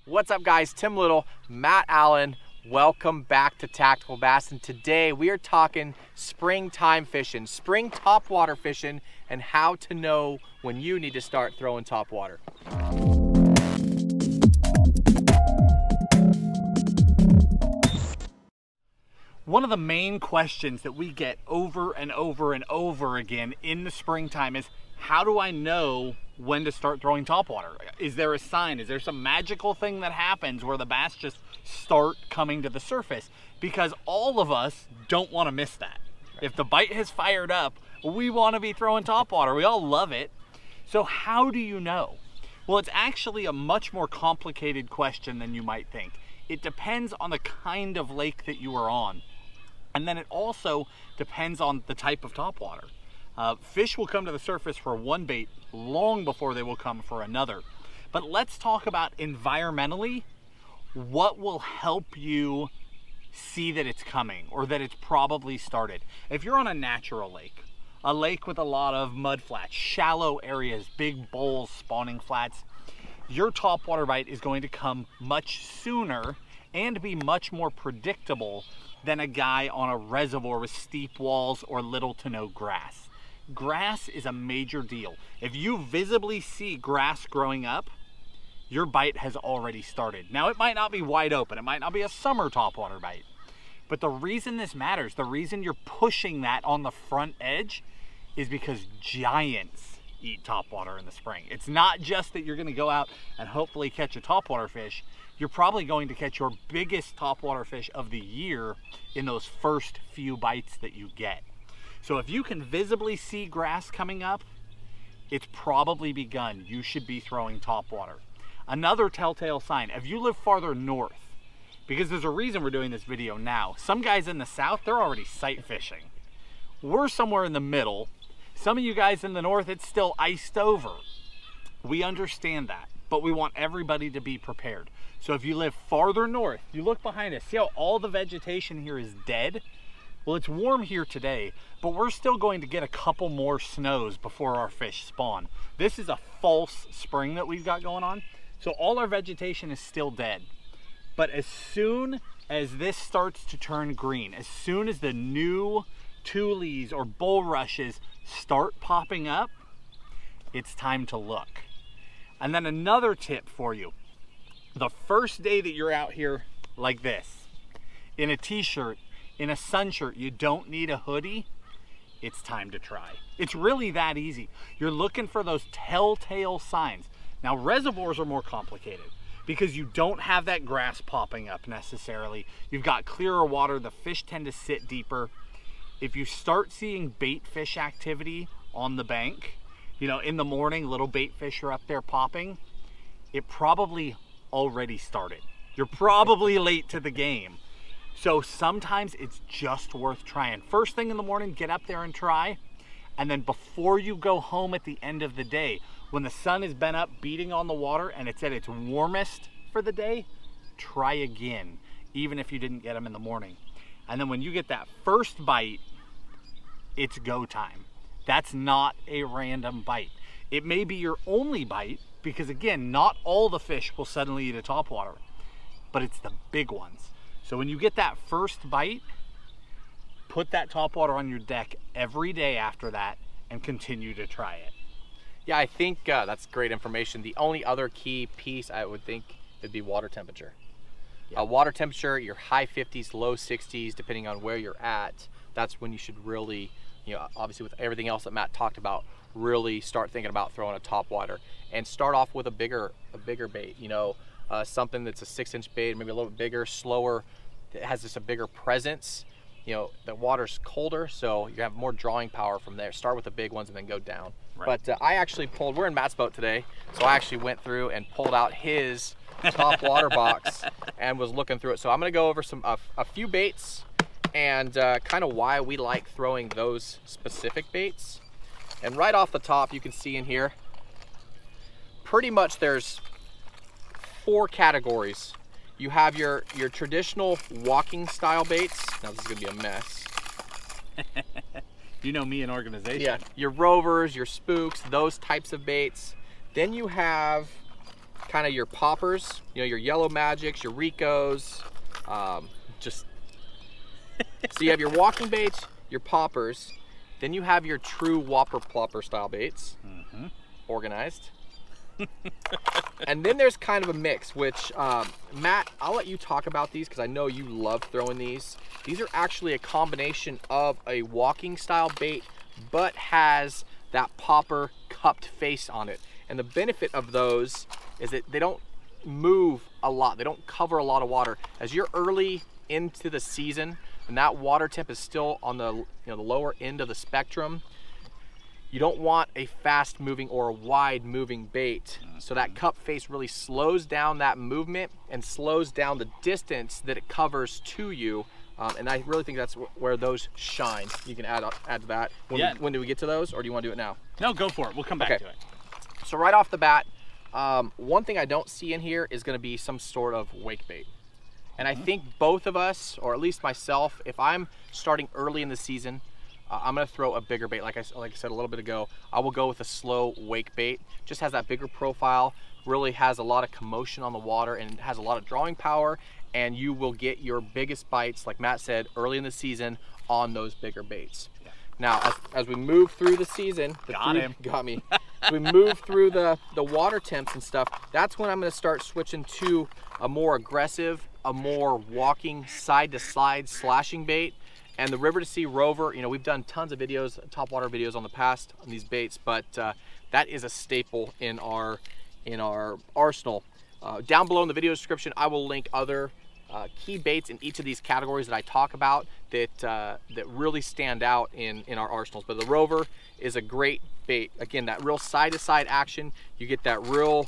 What's up guys, Tim Little, Matt Allen, welcome back to Tactical Bassin. Today we are talking springtime fishing, spring topwater fishing, and how to know when you need to start throwing topwater. One of the main questions that we get over and over and over again in the springtime is, how do I know when to start throwing topwater? Is there a sign? Is there some magical thing that happens where the bass just start coming to the surface? Because all of us don't want to miss that. If the bite has fired up, we want to be throwing topwater. We all love it. So how do you know? Well, it's actually a much more complicated question than you might think. It depends on the kind of lake that you are on. And then it also depends on the type of topwater. Fish will come to the surface for one bait long before they will come for another. But let's talk about environmentally, what will help you see that it's coming or that it's probably started. If you're on a natural lake, a lake with a lot of mud flats, shallow areas, big bowls, spawning flats, your topwater bite is going to come much sooner and be much more predictable than a guy on a reservoir with steep walls or little to no grass. Grass is a major deal. If you visibly see grass growing up, your bite has already started. Now, it might not be wide open. It might not be a summer topwater bite. But the reason this matters, the reason you're pushing that on the front edge is because giants eat topwater in the spring. It's not just that you're gonna go out and hopefully catch a topwater fish. You're probably going to catch your biggest topwater fish of the year in those first few bites that you get. So if you can visibly see grass coming up, it's probably begun. You should be throwing topwater. Another telltale sign, if you live farther north, because there's a reason we're doing this video now. Some guys in the south, they're already sight fishing. We're somewhere in the middle. Some of you guys in the north, it's still iced over. We understand that, but we want everybody to be prepared. So if you live farther north, you look behind us, see how all the vegetation here is dead? Well, it's warm here today, but we're still going to get a couple more snows before our fish spawn. This is a false spring that we've got going on. So all our vegetation is still dead. But as soon as this starts to turn green, as soon as the new tules or bulrushes start popping up, it's time to look. And then another tip for you. The first day that you're out here like this, in a t-shirt, in a sun shirt, you don't need a hoodie, it's time to try. It's really that easy. You're looking for those telltale signs. Now, reservoirs are more complicated because you don't have that grass popping up necessarily. You've got clearer water, the fish tend to sit deeper. If you start seeing bait fish activity on the bank, you know, in the morning, little bait fish are up there popping, it probably already started. You're probably late to the game. So sometimes it's just worth trying. First thing in the morning, get up there and try. And then before you go home at the end of the day, when the sun has been up beating on the water and it's at its warmest for the day, try again, even if you didn't get them in the morning. And then when you get that first bite, it's go time. That's not a random bite. It may be your only bite because, again, not all the fish will suddenly eat a topwater, but it's the big ones. So when you get that first bite, put that topwater on your deck every day after that and continue to try it. Yeah, I think that's great information. The only other key piece I would think would be water temperature. Yeah. Water temperature, your high 50s, low 60s, depending on where you're at, that's when you should really, you know, obviously with everything else that Matt talked about, really start thinking about throwing a topwater and start off with a bigger bait, you know, something that's a 6-inch bait, maybe a little bit bigger, slower, that has just a bigger presence. You know, the water's colder, so you have more drawing power from there. Start with the big ones and then go down. Right. But I actually pulled, we're in Matt's boat today, so I actually went through and pulled out his top water box and was looking through it. So I'm gonna go over a few baits and kind of why we like throwing those specific baits. And right off the top, you can see in here, pretty much there's 4 categories. You have your traditional walking style baits. Now this is gonna be a mess. You know me in organization. Yeah, your rovers, your spooks, those types of baits. Then you have kind of your poppers, you know, your yellow magics, your Ricos, so you have your walking baits, your poppers, then you have your true whopper plopper style baits, organized. And then there's kind of a mix, which Matt, I'll let you talk about these because I know you love throwing these. These are actually a combination of a walking style bait, but has that popper cupped face on it. And the benefit of those is that they don't move a lot. They don't cover a lot of water. As you're early into the season and that water temp is still on the the lower end of the spectrum, you don't want a fast moving or a wide moving bait. So that cup face really slows down that movement and slows down the distance that it covers to you. And I really think that's where those shine. You can add to that. When do we get to those, or do you want to do it now? No, go for it. We'll come back to it. So right off the bat, one thing I don't see in here is going to be some sort of wake bait. And I think both of us, or at least myself, if I'm starting early in the season, I'm going to throw a bigger bait. Like I said a little bit ago, I will go with a slow wake bait. Just has that bigger profile, really has a lot of commotion on the water, and has a lot of drawing power, and you will get your biggest bites, like Matt said, early in the season on those bigger baits. Yeah. Now, as we move through the season, got me. As we move through the water temps and stuff, that's when I'm going to start switching to a more aggressive, a more walking side-to-side slashing bait. And the River to Sea Rover, we've done tons of videos, topwater videos on the past on these baits, but that is a staple in our arsenal. Down below in the video description, I will link other key baits in each of these categories that I talk about that really stand out in our arsenals. But the Rover is a great bait. Again, that real side-to-side action, you get that real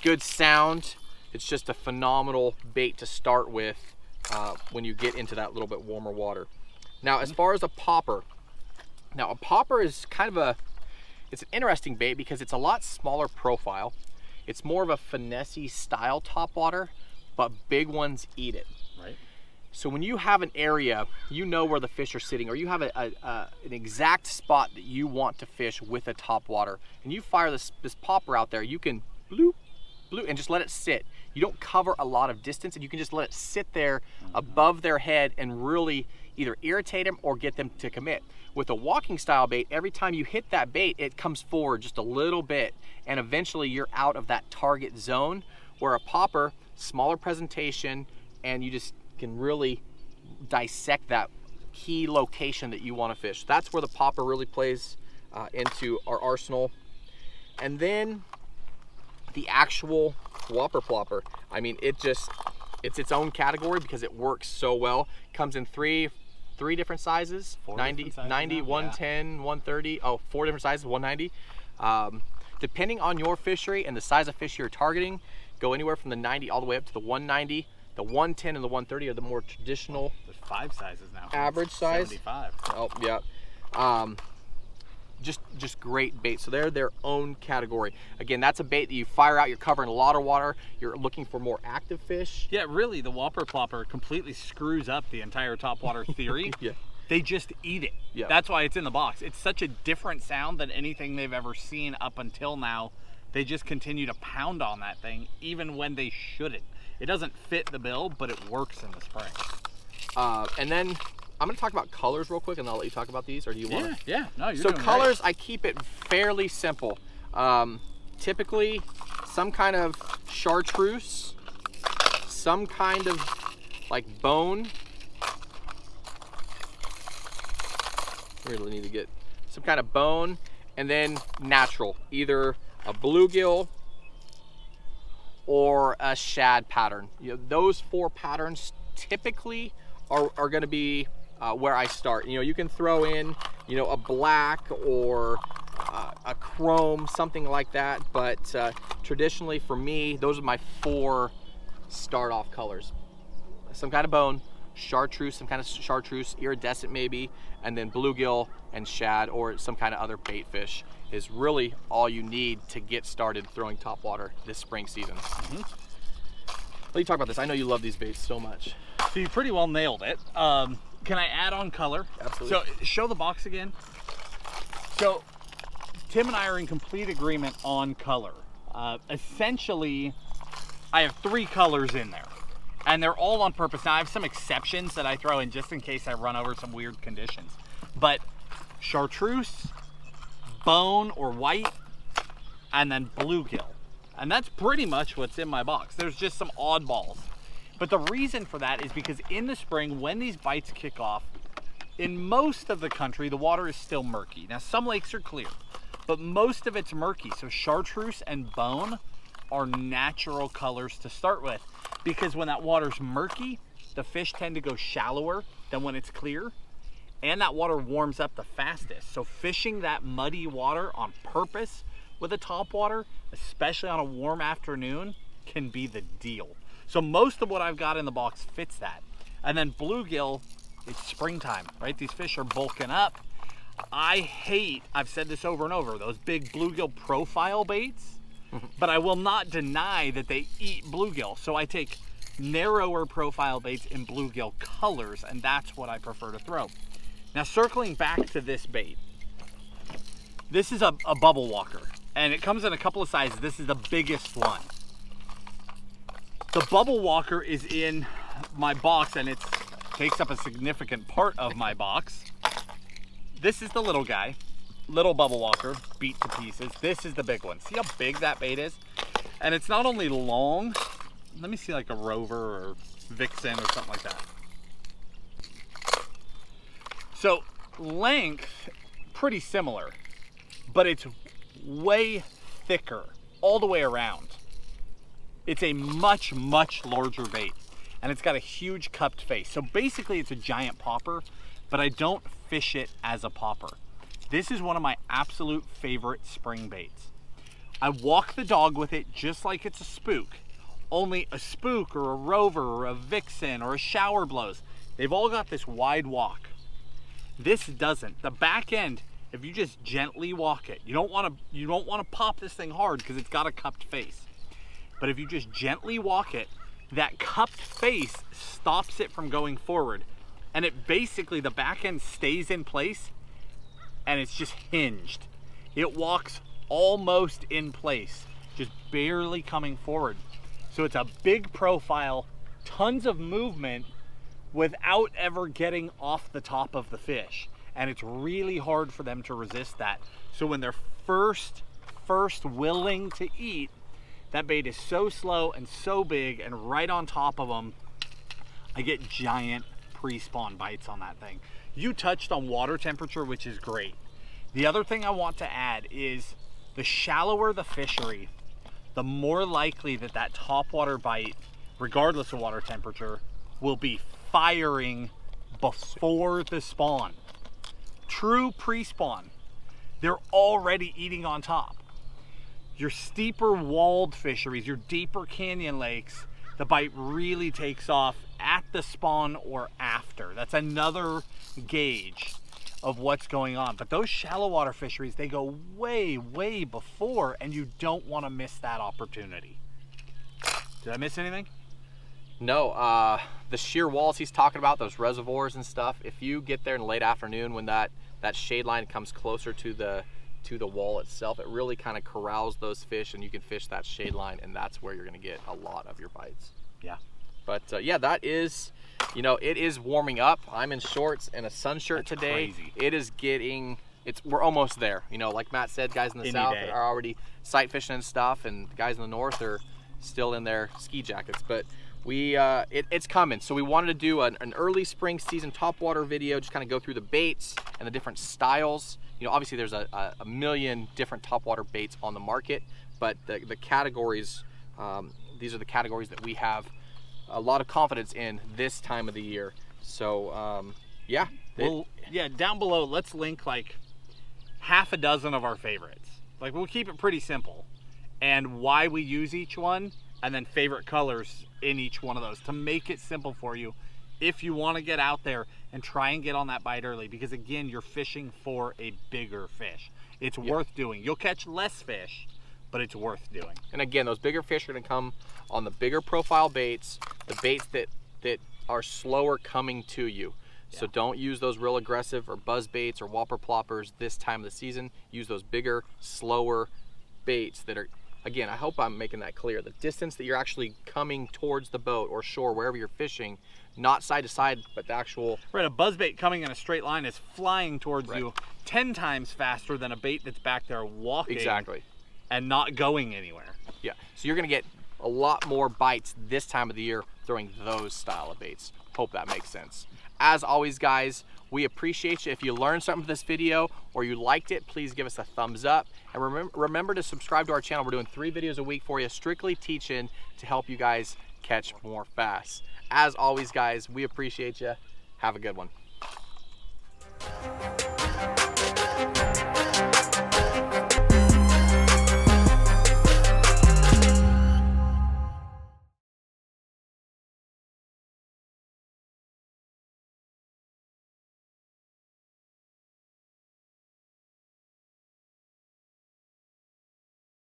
good sound. It's just a phenomenal bait to start with when you get into that little bit warmer water. Now, as far as a popper is kind of it's an interesting bait because it's a lot smaller profile. It's more of a finesse-y style topwater, but big ones eat it. Right. So when you have an area, you know where the fish are sitting, or you have an exact spot that you want to fish with a topwater, and you fire this popper out there, you can bloop, bloop, and just let it sit. You don't cover a lot of distance, and you can just let it sit there above their head and really either irritate them or get them to commit. With a walking style bait, every time you hit that bait, it comes forward just a little bit, and eventually you're out of that target zone. Where a popper, smaller presentation, and you just can really dissect that key location that you want to fish. That's where the popper really plays into our arsenal. And then the actual whopper plopper. I mean, it's its own category because it works so well. Comes in three different sizes, 90, 110, 130, 4 different sizes, 190. Depending on your fishery and the size of fish you're targeting, go anywhere from the 90 all the way up to the 190. The 110 and the 130 are the more traditional. There's 5 sizes now. Average size. 75. Oh, yeah. Just great bait. So they're their own category. Again, that's a bait that you fire out, you're covering a lot of water, you're looking for more active fish. Yeah, really, the whopper plopper completely screws up the entire topwater theory. Yeah. They just eat it. Yeah. That's why it's in the box. It's such a different sound than anything they've ever seen up until now. They just continue to pound on that thing even when they shouldn't. It doesn't fit the bill, but it works in the spring. And then I'm gonna talk about colors real quick, and I'll let you talk about these, or do you want to? Yeah, no, you're So doing colors, great. I keep it fairly simple. Typically, some kind of chartreuse, some kind of like bone. We really need to get some kind of bone, and then natural, either a bluegill or a shad pattern. Those 4 patterns typically are going to be where I start. You can throw in, a black or a chrome, something like that. But traditionally for me, those are my 4 start off colors. Some kind of bone, chartreuse, some kind of chartreuse, iridescent maybe, and then bluegill and shad or some kind of other bait fish is really all you need to get started throwing topwater this spring season. Let me talk about this. I know you love these baits so much. So you pretty well nailed it. Can I add on color? Absolutely. So show the box again. So Tim and I are in complete agreement on color. Essentially, I have 3 colors in there, and they're all on purpose. Now I have some exceptions that I throw in just in case I run over some weird conditions, but chartreuse, bone or white, and then bluegill. And that's pretty much what's in my box. There's just some oddballs. But the reason for that is because in the spring, when these bites kick off, in most of the country, the water is still murky. Now, some lakes are clear, but most of it's murky. So chartreuse and bone are natural colors to start with, because when that water's murky, the fish tend to go shallower than when it's clear, and that water warms up the fastest. So fishing that muddy water on purpose with a topwater, especially on a warm afternoon, can be the deal. So most of what I've got in the box fits that. And then bluegill, it's springtime, right? These fish are bulking up. I hate, I've said this over and over, those big bluegill profile baits, but I will not deny that they eat bluegill. So I take narrower profile baits in bluegill colors, and that's what I prefer to throw. Now, circling back to this bait, this is a bubble walker, and it comes in a couple of sizes. This is the biggest one. The bubble walker is in my box, and it takes up a significant part of my box. This is the little guy, little bubble walker, beat to pieces. This is the big one. See how big that bait is? And it's not only long, let me see, like a rover or vixen or something like that. So length, pretty similar, but it's way thicker all the way around. It's a much, much larger bait, and it's got a huge cupped face. So basically it's a giant popper, but I don't fish it as a popper. This is one of my absolute favorite spring baits. I walk the dog with it just like it's a spook, only a spook or a rover or a vixen or a shower blows, they've all got this wide walk. This doesn't. The back end, if you just gently walk it, you don't want to pop this thing hard because it's got a cupped face. But if you just gently walk it, that cupped face stops it from going forward. And it basically, the back end stays in place and it's just hinged. It walks almost in place, just barely coming forward. So it's a big profile, tons of movement without ever getting off the top of the fish. And it's really hard for them to resist that. So when they're first willing to eat, that bait is so slow and so big and right on top of them, I get giant pre-spawn bites on that thing. You touched on water temperature, which is great. The other thing I want to add is the shallower the fishery, the more likely that that topwater bite, regardless of water temperature, will be firing before the spawn. True pre-spawn, they're already eating on top. Your steeper walled fisheries, your deeper canyon lakes, the bite really takes off at the spawn or after. That's another gauge of what's going on. But those shallow water fisheries, they go way, way before, and you don't want to miss that opportunity. Did I miss anything? No, the sheer walls he's talking about, those reservoirs and stuff, if you get there in the late afternoon when that shade line comes closer to the wall itself, it really kind of corrals those fish and you can fish that shade line, and that's where you're going to get a lot of your bites. Yeah. But yeah, that is, you know, it is warming up. I'm in shorts and a sun shirt today. Crazy. It is getting, we're almost there. You know, like Matt said, guys in the south are already sight fishing and stuff, and the guys in the north are still in their ski jackets. But it's coming. So we wanted to do an early spring season topwater video, just kind of go through the baits and the different styles. You know, obviously there's a million different topwater baits on the market, but the categories, these are the categories that we have a lot of confidence in this time of the year. So yeah. Well, yeah, down below, let's link like half a dozen of our favorites. Like, we'll keep it pretty simple, and why we use each one, and then favorite colors in each one of those to make it simple for you if you want to get out there and try and get on that bite early, because again, you're fishing for a bigger fish. It's worth doing. You'll catch less fish, but it's worth doing. And again, those bigger fish are going to come on the bigger profile baits, the baits that are slower coming to you. So don't use those real aggressive or buzz baits or whopper ploppers this time of the season. Use those bigger, slower baits that are, again, I hope I'm making that clear. The distance that you're actually coming towards the boat or shore, wherever you're fishing, not side to side, but the actual... Right, a buzzbait coming in a straight line is flying towards Right. you 10 times faster than a bait that's back there walking. Exactly. And not going anywhere. Yeah, so you're gonna get a lot more bites this time of the year throwing those style of baits. Hope that makes sense. As always, guys, we appreciate you. If you learned something from this video or you liked it, please give us a thumbs up. And remember to subscribe to our channel. We're doing 3 videos a week for you, strictly teaching to help you guys catch more bass. As always, guys, we appreciate you. Have a good one.